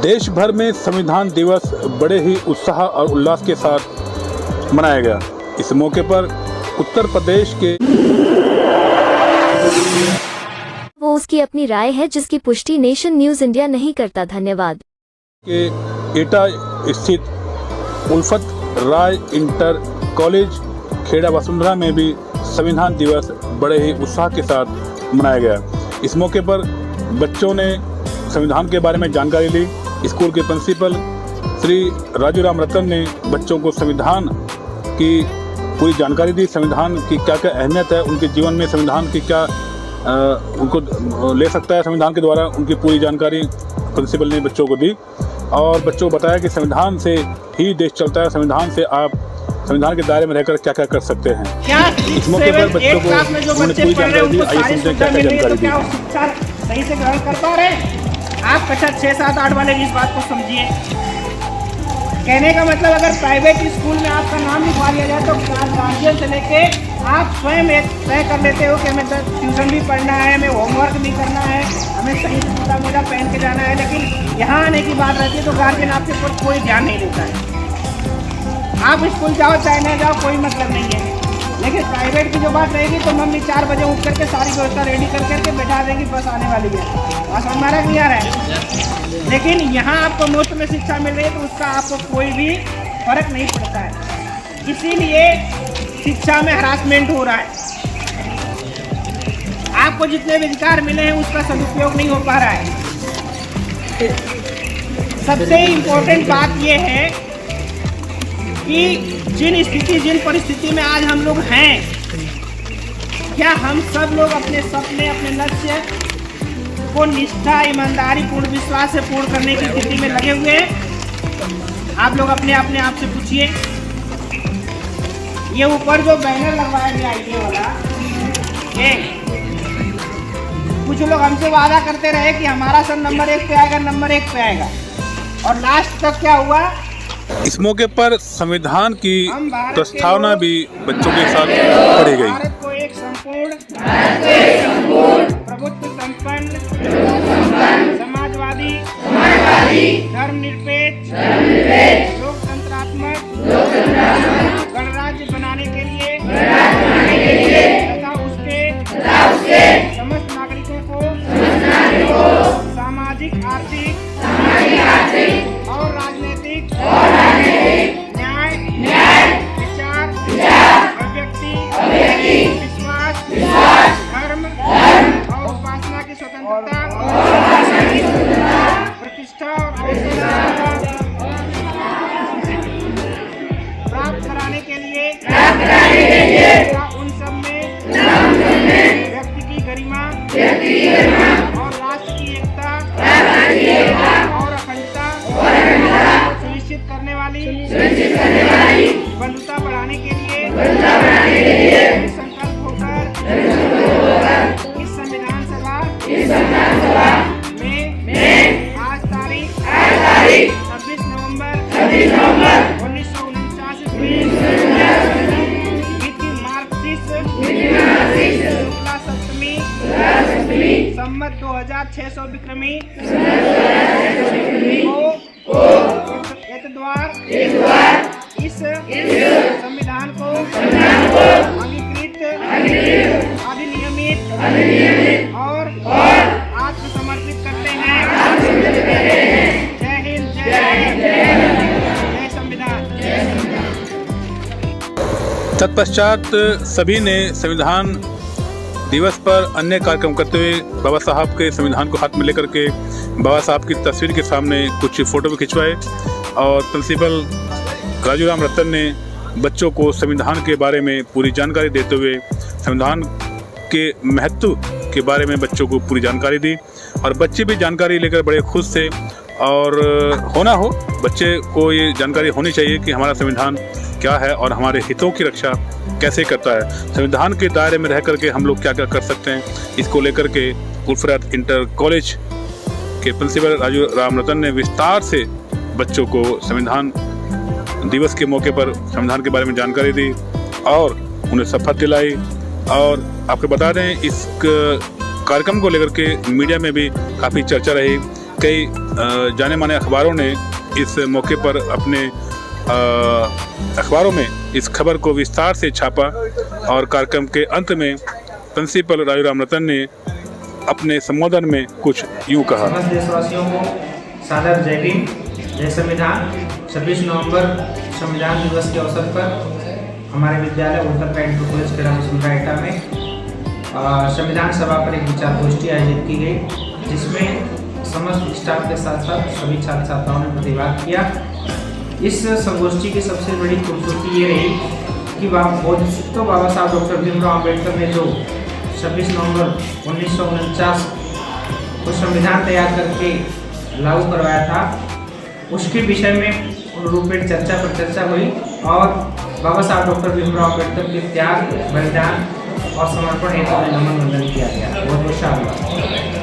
देश भर में संविधान दिवस बड़े ही उत्साह और उल्लास के साथ मनाया गया। इस मौके पर उत्तर प्रदेश के वो उसकी अपनी राय है जिसकी पुष्टि नेशन न्यूज़ इंडिया नहीं करता। धन्यवाद। के एटा स्थित उल्फत राय इंटर कॉलेज खेड़ा वसुंधरा में भी संविधान दिवस बड़े ही उत्साह के साथ मनाया गया। इस मौके पर बच्चों ने संविधान के बारे में जानकारी ली। स्कूल के प्रिंसिपल श्री राजू राम रतन ने बच्चों को संविधान की पूरी जानकारी दी। संविधान की क्या क्या अहमियत है, उनके जीवन में संविधान की क्या उनको ले सकता है, संविधान के द्वारा उनकी पूरी जानकारी प्रिंसिपल ने बच्चों को दी और बच्चों को बताया कि संविधान से ही देश चलता है, संविधान से आप संविधान के दायरे में रहकर क्या क्या कर सकते हैं। इस मौके पर बच्चों को उन्होंने पूरी जानकारी दी। आइए सुनते हैं क्या क्या जानकारी दी। शिक्षा सही से ग्रहण कर पा रहे हैं। आप कक्षा 6, 7, 8 वाले इस बात को समझिए। कहने का मतलब अगर प्राइवेट स्कूल में आपका नाम लिखवा लिया जाए तो गार्जियन से लेके आप स्वयं एक तय कर लेते हो कि हमें ट्यूशन भी पढ़ना है, हमें होमवर्क भी करना है, हमें सही से जूता मोजा पहन के जाना है। लेकिन यहाँ आने की बात रहती है तो गार्जियन आपके ऊपर कोई ध्यान नहीं देता है। आप स्कूल जाओ चाहे न जाओ कोई मतलब नहीं है। लेकिन प्राइवेट की जो बात रहेगी तो मम्मी 4 बजे उठ करके सारी व्यवस्था रेडी करके बैठा देगी, बस आने वाली है, बस हमारा क्लियर है। लेकिन यहाँ आपको मुफ्त में शिक्षा मिल रही है तो उसका आपको कोई भी फर्क नहीं पड़ता है। इसीलिए शिक्षा में हरासमेंट हो रहा है। आपको जितने भी अधिकार मिले हैं उसका सदुपयोग नहीं हो पा रहा है। सबसे इम्पोर्टेंट बात यह है कि जिन परिस्थिति में आज हम लोग हैं, क्या हम सब लोग अपने सपने, अपने लक्ष्य को निष्ठा, ईमानदारी, पूर्ण विश्वास से पूर्ण करने की स्थिति में लगे हुए हैं? आप लोग अपने आप से पूछिए। ये ऊपर जो बैनर लगवाया गया आईडी वाला, ये कुछ लोग हमसे वादा करते रहे कि हमारा सब नंबर 1 पे आएगा, नंबर 1 पे आएगा, और लास्ट तक क्या हुआ? इस मौके पर संविधान की प्रस्तावना भी बच्चों के साथ पढ़ी गई। भारत को एक संपूर्ण, प्रभुत्व संपन्न, समाजवादी, धर्मनिरपेक्ष, लोकतंत्रात्मक गणराज्य बनाने के लिए तथा उसके समस्त नागरिकों को सामाजिक, आर्थिक और राजनीतिक न्याय, विचार, अभिव्यक्ति, विश्वास, धर्म और उपासना की स्वतंत्रता, प्रतिष्ठा और प्राप्त कराने के लिए उन सब में व्यक्ति की गरिमा और राष्ट्र की एकता और अखंडता सुनिश्चित करने वाली बंधुता बढ़ाने के लिए संकल्प होकर इस संविधान सभा में आज तारीख 26 नवंबर 1949 तिथि मार्क्सिस्ट शुक्ला सप्तमी संवत 2600 विक्रमी को एतद्वार इस संविधान को अंगीकृत, अधिनियमित और आत्मसमर्पित करते हैं। जय हिंद, जय संविधान। तत्पश्चात सभी ने संविधान दिवस पर अन्य कार्यक्रम करते हुए बाबा साहब के संविधान को हाथ में लेकर के बाबा साहब की तस्वीर के सामने कुछ फोटो भी खिंचवाए और प्रिंसिपल राजू राम रतन ने बच्चों को संविधान के बारे में पूरी जानकारी देते हुए संविधान के महत्व के बारे में बच्चों को पूरी जानकारी दी और बच्चे भी जानकारी लेकर बड़े खुश थे। और होना हो, बच्चे को ये जानकारी होनी चाहिए कि हमारा संविधान क्या है और हमारे हितों की रक्षा कैसे करता है, संविधान के दायरे में रह करके हम लोग क्या क्या कर सकते हैं। इसको लेकर के उल्फत इंटर कॉलेज के प्रिंसिपल राजू राम रतन ने विस्तार से बच्चों को संविधान दिवस के मौके पर संविधान के बारे में जानकारी दी और उन्हें शपथ दिलाई। और आपको बता दें, इस कार्यक्रम को लेकर के मीडिया में भी काफ़ी चर्चा रही कई जाने माने अखबारों ने इस मौके पर अपने अखबारों में इस खबर को विस्तार से छापा और कार्यक्रम के अंत में प्रिंसिपल राजू रामरतन ने अपने संबोधन में कुछ यूँ कहा। समस्त देशवासियों को सादर जय भीम, जय संविधान। 26 नवंबर संविधान दिवस के अवसर पर हमारे विद्यालय उत्तर पैंट कॉलेज केराटा में संविधान सभा पर एक विचार गोष्ठी आयोजित की गई, जिसमें समस्त स्टाफ के साथ साथ सभी छात्र छात्राओं ने प्रतिभाग किया। इस संगोष्ठी की सबसे बड़ी खूबसूरती ये रही कि बाबा साहब डॉक्टर भीमराव अम्बेडकर ने जो 26 नवंबर 1949 को संविधान तैयार करके लागू करवाया था, उसके विषय में रूपेण चर्चा पर चर्चा हुई और बाबा साहब डॉक्टर भीमराव अम्बेडकर के त्याग, बलिदान और समर्पण हेतु नमन वंदन किया गया। बहुत बहुत शाबाश।